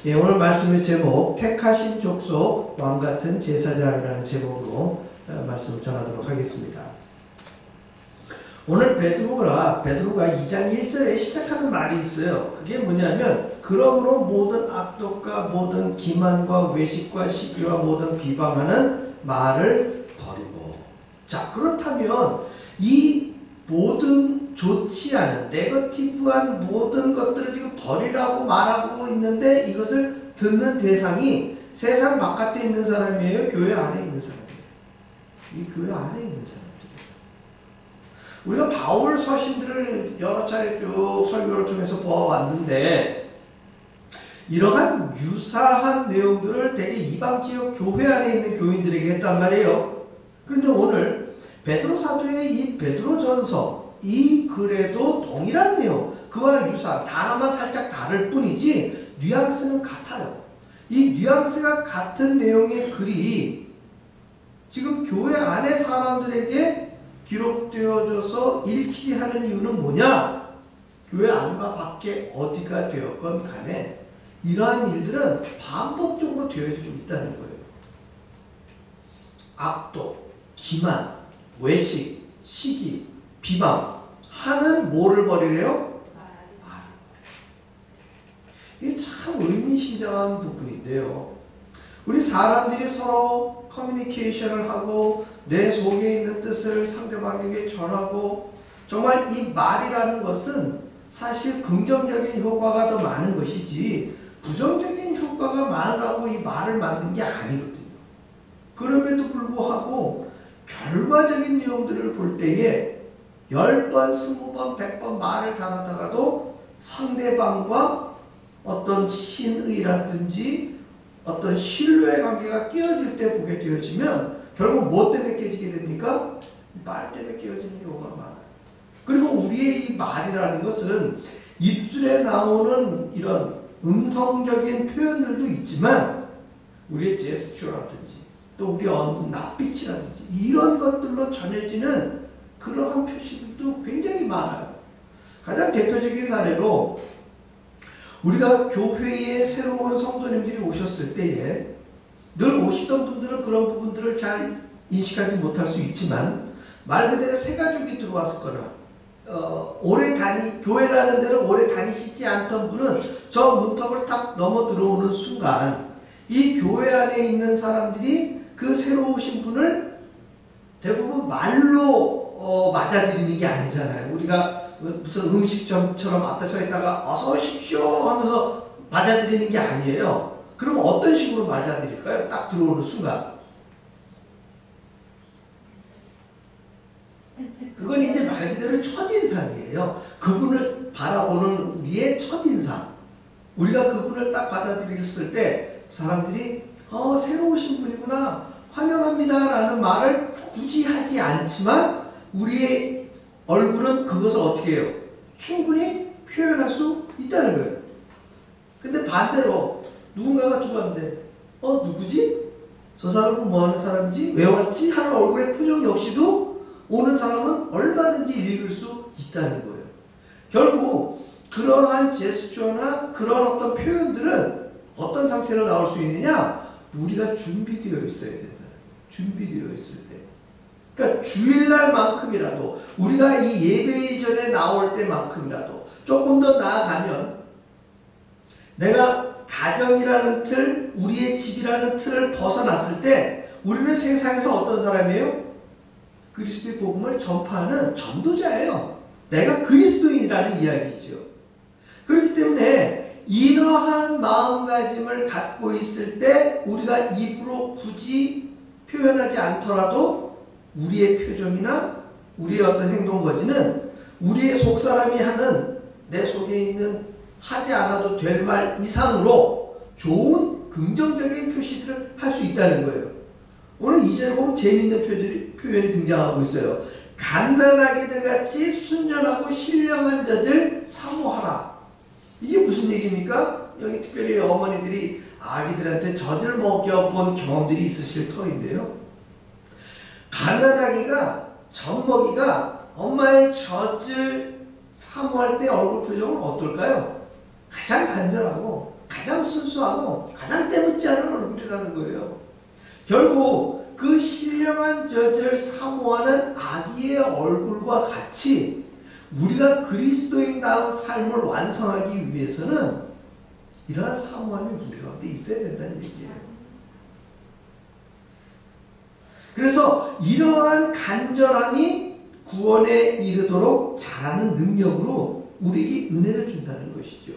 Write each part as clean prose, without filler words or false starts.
예, 오늘 말씀의 제목 택하신 족속 왕같은 제사장이라는 제목으로 말씀을 전하도록 하겠습니다. 오늘 베드로가 2장 1절에 시작하는 말이 있어요. 그게 뭐냐면 그러므로 모든 악독과 모든 기만과 외식과 시기와 모든 비방하는 말을 버리고. 자, 그렇다면 이 모든 좋지 않은 네거티브한 모든 것들을 지금 버리라고 말하고 있는데 이것을 듣는 대상이 세상 바깥에 있는 사람이에요? 교회 안에 있는 사람이에요? 이 교회 안에 있는 사람들이에요. 우리가 바울 서신들을 여러 차례 쭉 설교를 통해서 보아왔는데 이러한 유사한 내용들을 대개 이방 지역 교회 안에 있는 교인들에게 했단 말이에요. 그런데 오늘 베드로 사도의 이 베드로전서 이 글에도 동일한 내용, 그와 유사한 단어만 살짝 다를 뿐이지 뉘앙스는 같아요. 이 뉘앙스가 같은 내용의 글이 지금 교회 안에 사람들에게 기록되어져서 읽히게 하는 이유는 뭐냐? 교회 안과 밖에 어디가 되었건 간에 이러한 일들은 반복적으로 되어지고 있다는 거예요. 악독, 기만, 외식, 시기, 비방 하는 뭐를 버리래요? 말을. 이게 참 의미심장한 부분인데요. 우리 사람들이 서로 커뮤니케이션을 하고 내 속에 있는 뜻을 상대방에게 전하고 정말 이 말이라는 것은 사실 긍정적인 효과가 더 많은 것이지 부정적인 효과가 많으라고 이 말을 만든 게 아니거든요. 그럼에도 불구하고 결과적인 내용들을 볼 때에 10번, 20번, 100번 말을 잘하다가도 상대방과 어떤 신의라든지 어떤 신뢰의 관계가 깨어질 때 보게 되어지면 결국 뭐 때문에 깨지게 됩니까? 말 때문에 깨어지는 경우가 많아요. 그리고 우리의 이 말이라는 것은 입술에 나오는 이런 음성적인 표현들도 있지만 우리의 제스처라든지 또 우리 얻는 낯빛이라든지 이런 것들로 전해지는 그러한 표시들도 굉장히 많아요. 가장 대표적인 사례로 우리가 교회에 새로운 성도님들이 오셨을 때에 늘 오시던 분들은 그런 부분들을 잘 인식하지 못할 수 있지만 말 그대로 새 가족이 들어왔거나 교회라는 데를 오래 다니시지 않던 분은 저 문턱을 딱 넘어 들어오는 순간 이 교회 안에 있는 사람들이 그 새로 오신 분을 대부분 말로 맞아들이는 게 아니잖아요. 우리가 무슨 음식점처럼 앞에 서 있다가 어서 오십시오 하면서 맞아들이는 게 아니에요. 그럼 어떤 식으로 맞아들일까요? 딱 들어오는 순간. 그건 이제 말 그대로 첫인상이에요. 그분을 바라보는 우리의 첫인상. 우리가 그분을 딱 받아들였을 때 사람들이 새로 오신 분이구나, 환영합니다 라는 말을 굳이 하지 않지만 우리의 얼굴은 그것을 어떻게 해요? 충분히 표현할 수 있다는 거예요. 근데 반대로 누군가가 들어왔는데 누구지? 저 사람은 뭐 하는 사람인지? 왜 왔지? 하는 얼굴의 표정 역시도 오는 사람은 얼마든지 읽을 수 있다는 거예요. 결국 그러한 제스처나 그런 어떤 표현들은 어떤 상태로 나올 수 있느냐? 우리가 준비되어 있어야 된다는 거예요. 준비되어 있을 때. 그러니까 주일날만큼이라도 우리가 이 예배 이전에 나올 때만큼이라도 조금 더 나아가면 내가 가정이라는 틀, 우리의 집이라는 틀을 벗어났을 때 우리는 세상에서 어떤 사람이에요? 그리스도의 복음을 전파하는 전도자예요. 내가 그리스도인이라는 이야기죠. 그렇기 때문에 이러한 마음가짐을 갖고 있을 때 우리가 입으로 굳이 표현하지 않더라도 우리의 표정이나 우리의 어떤 행동거지는 우리의 속사람이 하는 내 속에 있는 하지 않아도 될 말 이상으로 좋은 긍정적인 표시들을 할 수 있다는 거예요. 오늘 2절에 보면 재미있는 표현이 등장하고 있어요. 갓난아기들 같이 순전하고 신령한 젖을 사모하라. 이게 무슨 얘기입니까? 여기 특별히 어머니들이 아기들한테 젖을 먹여본 경험들이 있으실 터인데요. 갓난아기가 젖먹이가 엄마의 젖을 사모할 때 얼굴 표정은 어떨까요? 가장 간절하고 가장 순수하고 가장 때묻지 않은 얼굴이라는 거예요. 결국 그 신령한 젖을 사모하는 아기의 얼굴과 같이 우리가 그리스도인다운 삶을 완성하기 위해서는 이러한 사모함이 우리 가운데 있어야 된다는 얘기예요. 그래서 이러한 간절함이 구원에 이르도록 잘하는 능력으로 우리에게 은혜를 준다는 것이죠.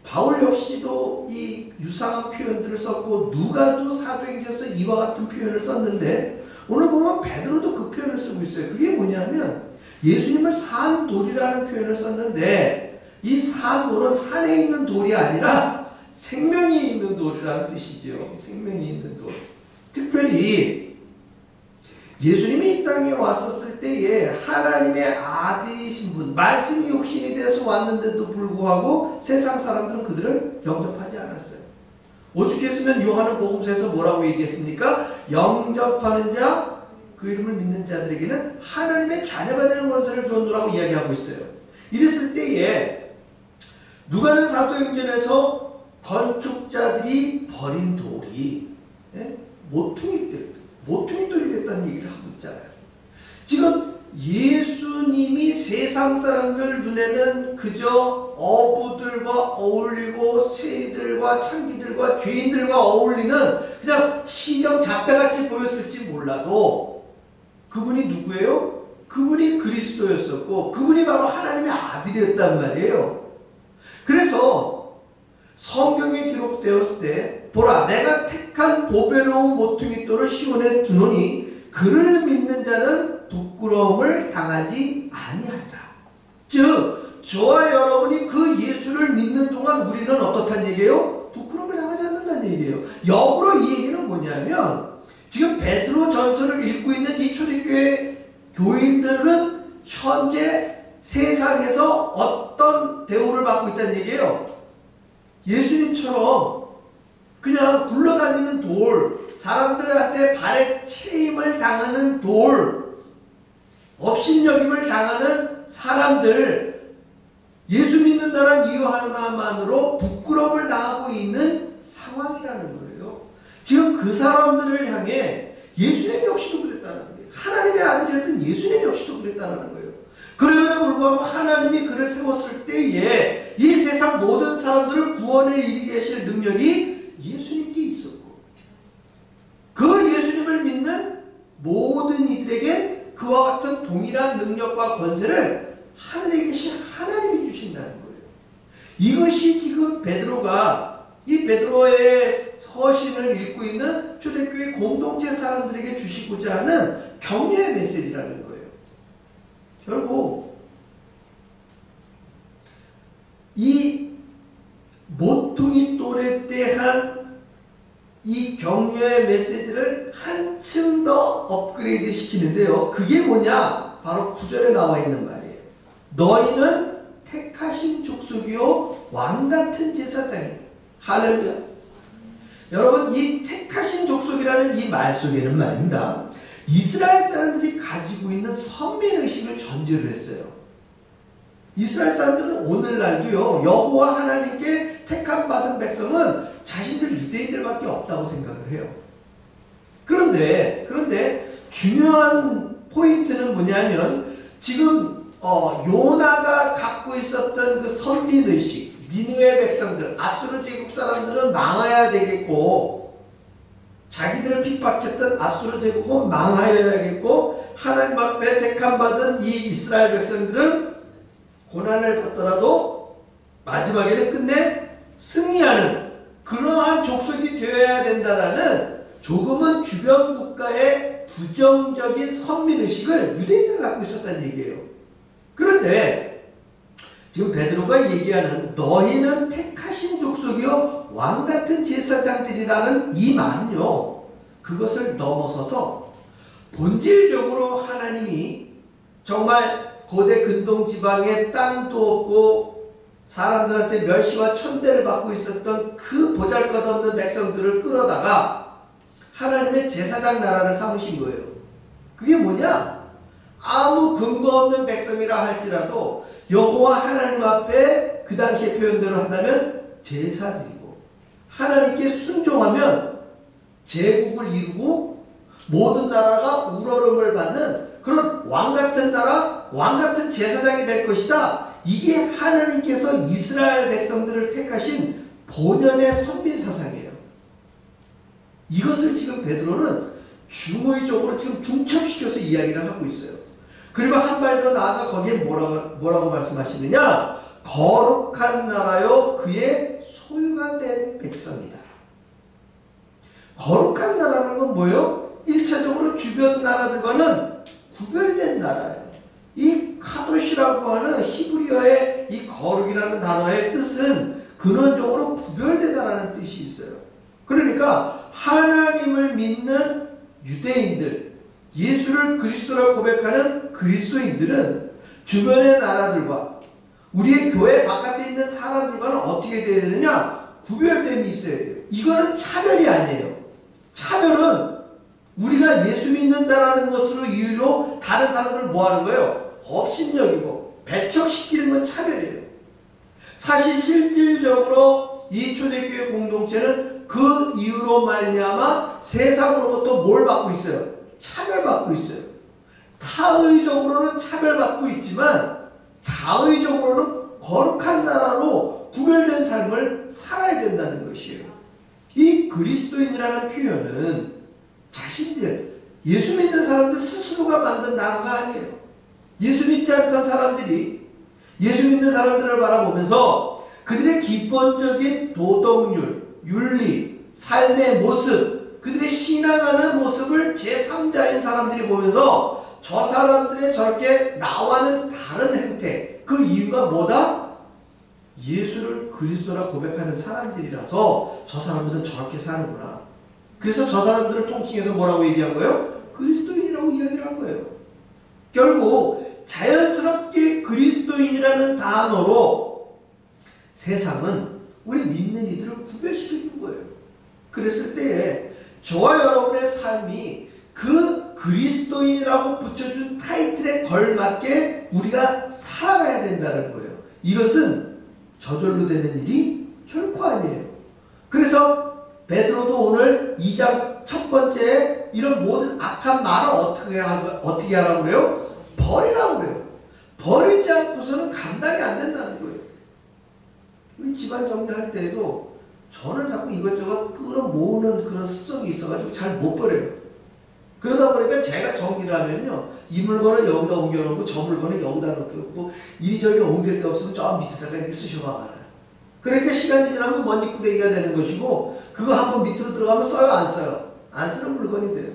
바울 역시도 이 유사한 표현들을 썼고 누가도 사도행전에서 이와 같은 표현을 썼는데 오늘 보면 베드로도 그 표현을 쓰고 있어요. 그게 뭐냐면 예수님을 산 돌이라는 표현을 썼는데 이 산 돌은 산에 있는 돌이 아니라 생명이 있는 돌이라는 뜻이죠. 생명이 있는 돌. 특별히 예수님이 이 땅에 왔었을 때에 하나님의 아들이신 분, 말씀이 육신이 돼서 왔는데도 불구하고 세상 사람들은 그들을 영접하지 않았어요. 오죽했으면 요한은 복음서에서 뭐라고 얘기했습니까? 영접하는 자, 그 이름을 믿는 자들에게는 하나님의 자녀가 되는 권세를 주었노라고 이야기하고 있어요. 이랬을 때에 누가는 사도행전에서 건축자들이 버린 돌이 모퉁이돌이 됐다는 얘기를 하고 있잖아요. 지금 예수님이 세상 사람들 눈에는 그저 어부들과 어울리고 새들과 창기들과 죄인들과 어울리는 그냥 시정 잡배같이 보였을지 몰라도 그분이 누구예요? 그분이 그리스도였었고 그분이 바로 하나님의 아들이었단 말이에요. 그래서 성경에 기록되었을 때 보라 내가 택한 보배로운 모퉁이돌을 시온에 두노니 그를 믿는 자는 부끄러움을 당하지 아니하리라. 즉 저와 여러분이 그 예수를 믿는 동안 우리는 어떻단 얘기예요? 부끄러움을 당하지 않는다는 얘기예요. 역으로 이 얘기는 뭐냐면 지금 베드로 전서를 읽고 있는 이 초대교회 교인들은 현재 세상에서 어떤 대우를 받고 있다는 얘기예요? 예수님처럼 그냥 굴러다니는 돌, 사람들한테 발에 채임을 당하는 돌, 업신여김을 당하는 사람들, 예수 믿는다는 이유 하나만으로 부끄러움을 당하고 있는 상황이라는 거예요. 지금 그 사람들을 향해 예수님 역시도 그랬다는 거예요. 하나님의 아들이었던 예수님 역시도 그랬다는 거예요. 그럼에도 불구하고 하나님이 그를 세웠을 때에 이 세상 모든 사람들을 구원에 이르게 하실 능력이 예수님께 있었고 그 예수님을 믿는 모든 이들에게 그와 같은 동일한 능력과 권세를 하늘에 계신 하나님이 주신다는 거예요. 이것이 지금 베드로가 이 베드로의 서신을 읽고 있는 초대교회 공동체 사람들에게 주시고자 하는 격려의 메시지라는 거예요. 결국 이 모퉁이 돌에 대한 이 격려의 메시지를 한층 더 업그레이드 시키는데요. 그게 뭐냐? 바로 9절에 나와 있는 말이에요. 너희는 택하신 족속이요 왕같은 제사장이다. 할렐루야. 여러분 이 택하신 족속이라는 이 말 속에는 말입니다. 이스라엘 사람들이 가지고 있는 선민의식을 전제로 했어요. 이스라엘 사람들은 오늘날도요 여호와 하나님께 택함 받은 백성은 자신들 유대인들밖에 없다고 생각을 해요. 그런데 중요한 포인트는 뭐냐면 지금 요나가 갖고 있었던 그 선민의식, 니느웨 백성들, 아수르 제국 사람들은 망해야 되겠고 자기들을 핍박했던 아수르 제국은 망하여야겠고 하나님 앞에 택함 받은 이 이스라엘 백성들은 고난을 받더라도 마지막에는 끝내 승리하는 그러한 족속이 되어야 된다라는 조금은 주변 국가의 부정적인 선민의식을 유대인들이 갖고 있었다는 얘기예요. 그런데 지금 베드로가 얘기하는 너희는 택하신 족속이요 왕같은 제사장들이라는 이 말은요 그것을 넘어서서 본질적으로 하나님이 정말 고대 근동 지방에 땅도 없고 사람들한테 멸시와 천대를 받고 있었던 그 보잘것없는 백성들을 끌어다가 하나님의 제사장 나라를 삼으신 거예요. 그게 뭐냐? 아무 근거 없는 백성이라 할지라도 여호와 하나님 앞에 그 당시의 표현대로 한다면 제사드리고 하나님께 순종하면 제국을 이루고 모든 나라가 우러름을 받는 그런 왕같은 나라, 왕같은 제사장이 될 것이다. 이게 하나님께서 이스라엘 백성들을 택하신 본연의 선민 사상이에요. 이것을 지금 베드로는 중의적으로 지금 중첩시켜서 이야기를 하고 있어요. 그리고 한 발 더 나아가 거기에 뭐라고 말씀하시느냐? 거룩한 나라요 그의 소유가 된 백성이다. 거룩한 나라는 건 뭐예요? 1차적으로 주변 나라들과는 구별된 나라예요. 이 카도시라고 하는 히브리어의 이 거룩이라는 단어의 뜻은 근원적으로 구별되다라는 뜻이 있어요. 그러니까 하나님을 믿는 유대인들, 예수를 그리스도라고 고백하는 그리스도인들은 주변의 나라들과 우리의 교회 바깥에 있는 사람들과는 어떻게 되어야 되느냐? 구별됨이 있어야 돼요. 이거는 차별이 아니에요. 차별은 우리가 예수 믿는다라는 것으로 이유로 다른 사람들을 뭐 하는 거예요? 업신여기고 배척시키는 건 차별이에요. 사실 실질적으로 이 초대교회 공동체는 그 이유로 말미암아 세상으로부터 뭘 받고 있어요? 차별받고 있어요. 타의적으로는 차별받고 있지만 자의적으로는 거룩한 나라로 구별된 삶을 살아야 된다는 것이에요. 이 그리스도인이라는 표현은 자신들, 예수 믿는 사람들 스스로가 만든 단어가 아니에요. 예수 믿지 않던 사람들이 예수 믿는 사람들을 바라보면서 그들의 기본적인 도덕률, 윤리, 삶의 모습, 그들의 신앙하는 모습을 제3자인 사람들이 보면서 저 사람들의 저렇게 나와는 다른 행태, 그 이유가 뭐다? 예수를 그리스도라 고백하는 사람들이라서 저 사람들은 저렇게 사는구나. 그래서 저 사람들을 통칭해서 뭐라고 얘기한 거예요? 그리스도인이라고 이야기를 한 거예요. 결국 자연스럽게 그리스도인이라는 단어로 세상은 우리 믿는 이들을 구별시켜 준 거예요. 그랬을 때에 저와 여러분의 삶이 그 그리스도인이라고 붙여준 타이틀에 걸맞게 우리가 살아가야 된다는 거예요. 이것은 저절로 되는 일이 결코 아니에요. 그래서 베드로도 오늘 2장 첫 번째 이런 모든 악한 말을 어떻게 하라고 그래요? 버리라고 그래요. 버리지 않고서는 감당이 안 된다는 거예요. 우리 집안 정리할 때에도 저는 자꾸 이것저것 끌어모으는 그런 습성이 있어가지고 잘 못 버려요. 그러다 보니까 제가 정리를 하면요, 이 물건을 여기다 옮겨놓고 저 물건을 여기다 놓고 이리저리 옮길 데 없으면 저 밑에다가 이렇게 쑤셔박아요. 그러니까 시간이 지나면 먼지구덩이가 되는 것이고, 그거 한번 밑으로 들어가면 써요, 안 써요? 안 쓰는 물건이 돼요.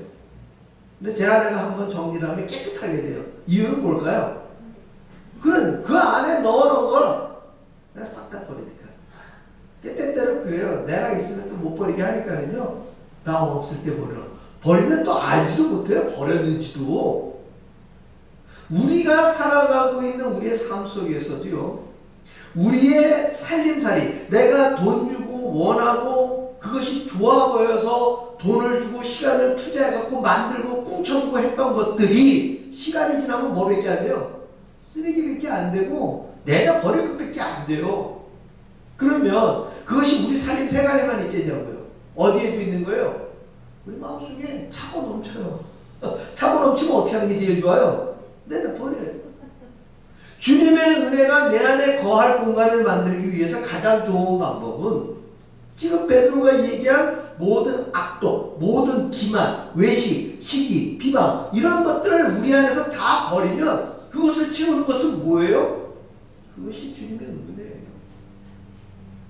근데 제 아내가 한번 정리를 하면 깨끗하게 돼요. 이유는 뭘까요? 그 안에 넣어놓은 걸 내가 싹 다 버리니까. 때때로 그래요. 내가 있으면 또 못 버리게 하니까는요, 나 없을 때 버려. 버리면 또 알지도 못해요. 버렸는지도. 우리가 살아가고 있는 우리의 삶 속에서도요, 우리의 살림살이, 내가 돈 주고 원하고 그것이 좋아 보여서 돈을 주고 시간을 투자해갖고 만들고 꽁쳐두고 했던 것들이 시간이 지나면 뭐밖에 안 돼요? 쓰레기밖에 안 되고 내가 버릴 것밖에 안 돼요. 그러면 그것이 우리 살림 생활에만 있겠냐고요? 어디에도 있는 거예요? 우리 마음속에 차고 넘쳐요. 차고 넘치면 어떻게 하는 게 제일 좋아요? 내가 버려요. 주님의 은혜가 내 안에 거할 공간을 만들기 위해서 가장 좋은 방법은 지금 베드로가 얘기한 모든 악독, 모든 기만, 외식, 시기, 비방, 이런 것들을 우리 안에서 다 버리면 그것을 채우는 것은 뭐예요? 그것이 주님의 은혜예요.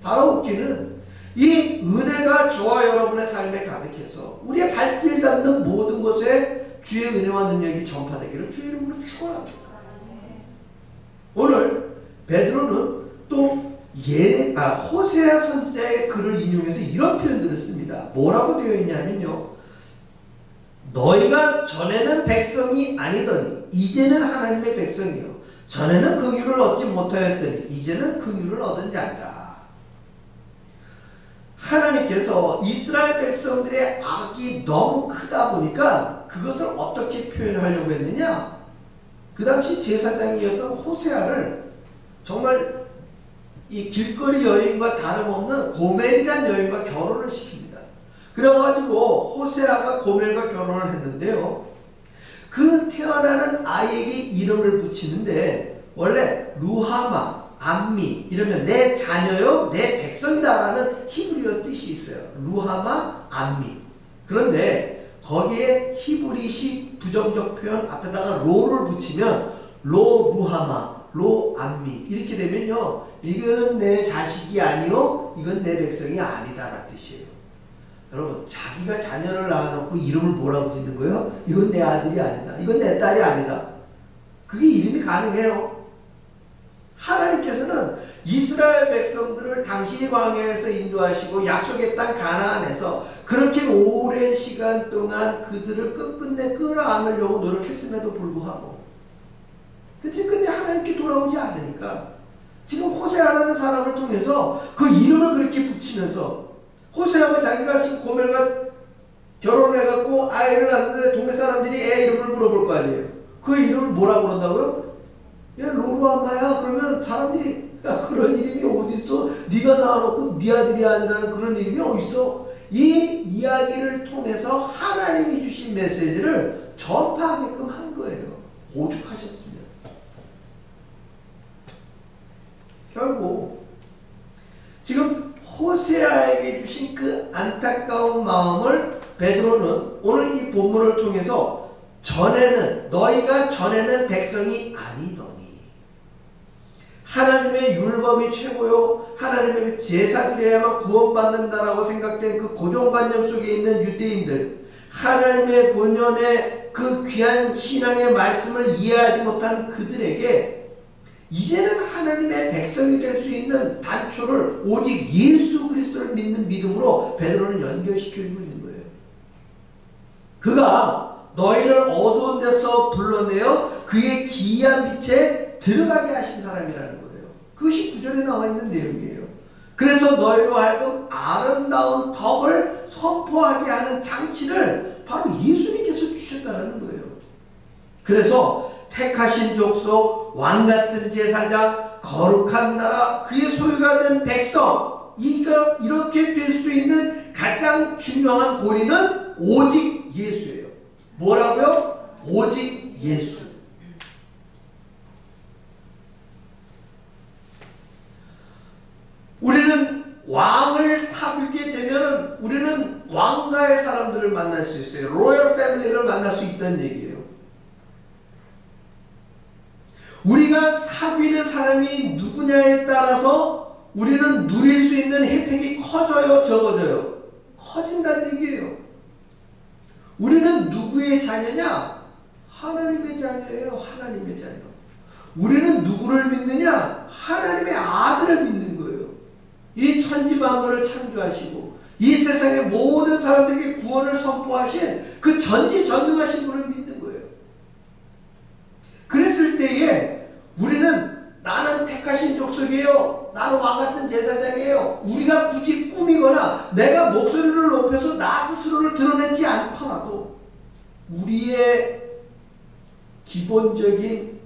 바라옵기는 이 은혜가 저와 여러분의 삶에 가득해서 우리의 발길 닿는 모든 곳에 주의 은혜와 능력이 전파되기를 주의 이름으로 축원합니다. 오늘 베드로는 또 호세아 선지자의 글을 인용해서 이런 표현들을 씁니다. 뭐라고 되어 있냐면요, 너희가 전에는 백성이 아니더니 이제는 하나님의 백성이요, 전에는 긍휼을 얻지 못하였더니 이제는 긍휼을 얻은 자니라. 하나님께서 이스라엘 백성들의 악이 너무 크다 보니까 그것을 어떻게 표현하려고 했느냐, 그 당시 제사장이었던 호세아를 정말 이 길거리 여인과 다름없는 고멜이라는 여인과 결혼을 시킵니다. 그래가지고 호세아가 고멜과 결혼을 했는데요. 그 태어나는 아이에게 이름을 붙이는데 원래 루하마, 암미 이러면 내 자녀요, 내 백성이다라는 히브리어 뜻이 있어요. 루하마, 암미. 그런데 거기에 히브리식 부정적 표현 앞에다가 로를 붙이면 로 루하마, 로 암미 이렇게 되면요, 이거는 내 자식이 아니요, 이건 내 백성이 아니다라는 뜻이에요. 여러분, 자기가 자녀를 낳아놓고 이름을 뭐라고 짓는 거예요? 이건 내 아들이 아니다, 이건 내 딸이 아니다. 그게 이름이 가능해요. 하나님께서는 이스라엘 백성들을 당신이 광야에서 인도하시고 약속의 땅 가나안에서 그렇게 오랜 시간 동안 그들을 끝끝내 끌어안으려고 노력했음에도 불구하고 그들이 끝내 하나님께 돌아오지 않으니까 지금 호세아라는 사람을 통해서 그 이름을 그렇게 붙이면서, 호세아가 자기가 지금 고멜과 결혼을 해갖고 아이를 낳는데 동네 사람들이 애 이름을 물어볼 거 아니에요. 그 이름을 뭐라고 그런다고요? 야, 로루아마야. 그러면 사람들이, 야, 그런 이름이 어딨어? 네가 낳아놓고 네 아들이 아니라는 그런 이름이 어딨어? 이 이야기를 통해서 하나님이 주신 메시지를 전파하게끔 한 거예요. 오죽하셨으면. 결국 지금 호세아에게 주신 그 안타까운 마음을 베드로는 오늘 이 본문을 통해서 너희가 전에는 백성이 아니더니 하나님의 율법이 최고요, 하나님의 제사 드려야만 구원받는다라고 생각된 그 고정관념 속에 있는 유대인들, 하나님의 본연의 그 귀한 신앙의 말씀을 이해하지 못한 그들에게 이제는 하나님의 백성이 될 수 있는 단초를 오직 예수 그리스도를 믿는 믿음으로 베드로는 연결시키고 있는 거예요. 그가 너희를 어두운 데서 불러내어 그의 기이한 빛에 들어가게 하신 사람이라는 거예요. 그것이 9절에 나와 있는 내용이에요. 그래서 너희로 하여금 아름다운 덕을 선포하게 하는 장치를 바로 예수님께서 주셨다는 거예요. 그래서 택하신 족속, 왕같은 제사장, 거룩한 나라, 그의 소유가 된 백성, 이렇게 될 수 있는 가장 중요한 고리는 오직 예수예요. 뭐라고요? 오직 예수. 우리는 왕을 사귀게 되면 우리는 왕가의 사람들을 만날 수 있어요. 로열 패밀리를 만날 수 있다는 얘기예요. 우리가 사귀는 사람이 누구냐에 따라서 우리는 누릴 수 있는 혜택이 커져요, 적어져요? 커진다는 얘기예요. 우리는 누구의 자녀냐? 하나님의 자녀예요. 하나님의 자녀. 우리는 누구를 믿느냐? 하나님의 아들을 믿는 거예요. 이 천지만물을 창조하시고 이 세상의 모든 사람들에게 구원을 선포하신 그 전지전능하신 분을 믿는 거예요. 그랬을 때에 우리는 나는 택하신 족속이에요, 나는 왕같은 제사장이에요, 우리가 굳이 꾸미거나 내가 목소리를 높여서 나 스스로를 드러내지 않더라도 우리의 기본적인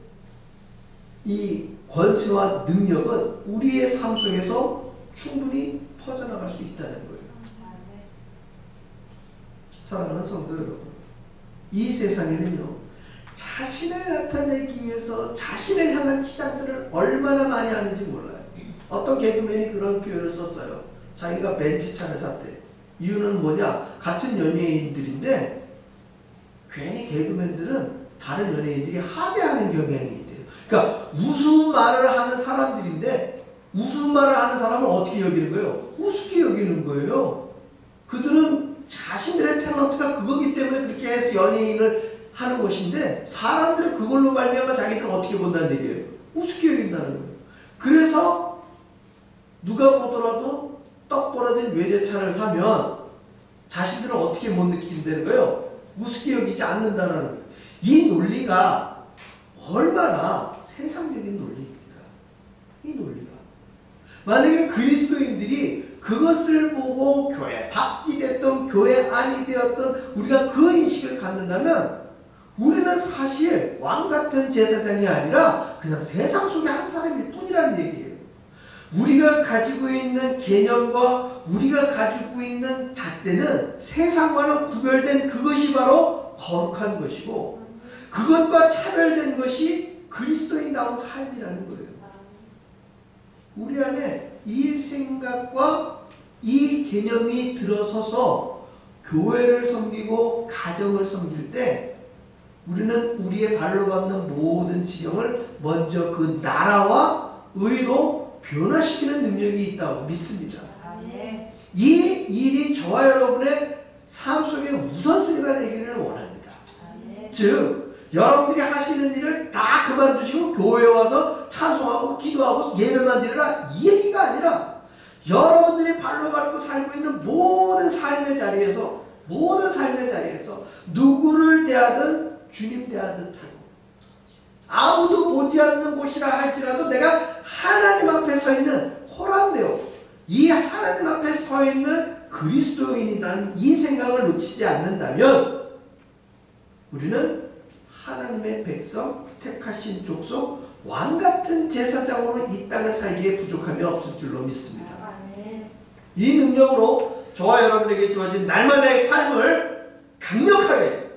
이 권세와 능력은 우리의 삶 속에서 충분히 퍼져나갈 수 있다는 거예요. 사랑하는 성도 여러분, 이 세상에는요, 자신을 나타내기 위해서 자신을 향한 치장들을 얼마나 많이 하는지 몰라요. 어떤 개그맨이 그런 표현을 썼어요. 자기가 벤츠차를 샀대. 이유는 뭐냐? 같은 연예인들인데 괜히 개그맨들은 다른 연예인들이 하대하는 경향이 있대요. 그러니까 우스운 말을 하는 사람들인데 우스운 말을 하는 사람을 어떻게 여기는 거예요? 우습게 여기는 거예요. 그들은 자신들의 탤런트가 그거기 때문에 그렇게 해서 연예인을 하는 것인데 사람들은 그걸로 말미암아 자기들을 어떻게 본다는 얘기예요? 우습게 여긴다는 거예요. 그래서 누가 보더라도 떡 벌어진 외제차를 사면 자신들은 어떻게 못 느낀다는 거예요? 우습게 여기지 않는다는 거예요. 이 논리가 얼마나 세상적인 논리입니까? 이 논리가. 만약에 그리스도인들이 그것을 보고 교회 밖이 됐던 교회 안이 되었던 우리가 그 인식을 갖는다면 우리는 사실 왕같은 제사장이 아니라 그냥 세상 속의 한 사람일 뿐이라는 얘기예요. 우리가 가지고 있는 개념과 우리가 가지고 있는 잣대는 세상과는 구별된 그것이 바로 거룩한 것이고 그것과 차별된 것이 그리스도인다운 삶이라는 거예요. 우리 안에 이 생각과 이 개념이 들어서서 교회를 섬기고 가정을 섬길 때 우리는 우리의 발로 밟는 모든 지경을 먼저 그 나라와 의로 변화시키는 능력이 있다고 믿습니다. 이 일이 저와 여러분의 삶 속에 우선순위가 되기를 원합니다. 즉 여러분들이 하시는 일을 다 그만두시고 교회에 와서 찬송하고 기도하고 예배만 드리라 이 얘기가 아니라 여러분들이 발로 밟고 살고 있는 모든 삶의 자리에서 누구를 대하든 주님 대하듯 하고 아무도 보지 않는 곳이라 할지라도 내가 하나님 앞에 서 있는 호람되어 이 하나님 앞에 서 있는 그리스도인이라는 이 생각을 놓치지 않는다면 우리는 하나님의 백성, 택하신 족속, 왕같은 제사장으로 이 땅을 살기에 부족함이 없을 줄로 믿습니다. 이 능력으로 저와 여러분에게 주어진 날마다의 삶을 강력하게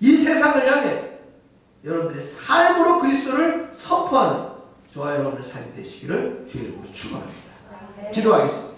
이 세상을 향해 여러분들의 삶으로 그리스도를 선포하는 저와 여러분의 삶이 되시기를 주의 이름으로 축원합니다. 기도하겠습니다.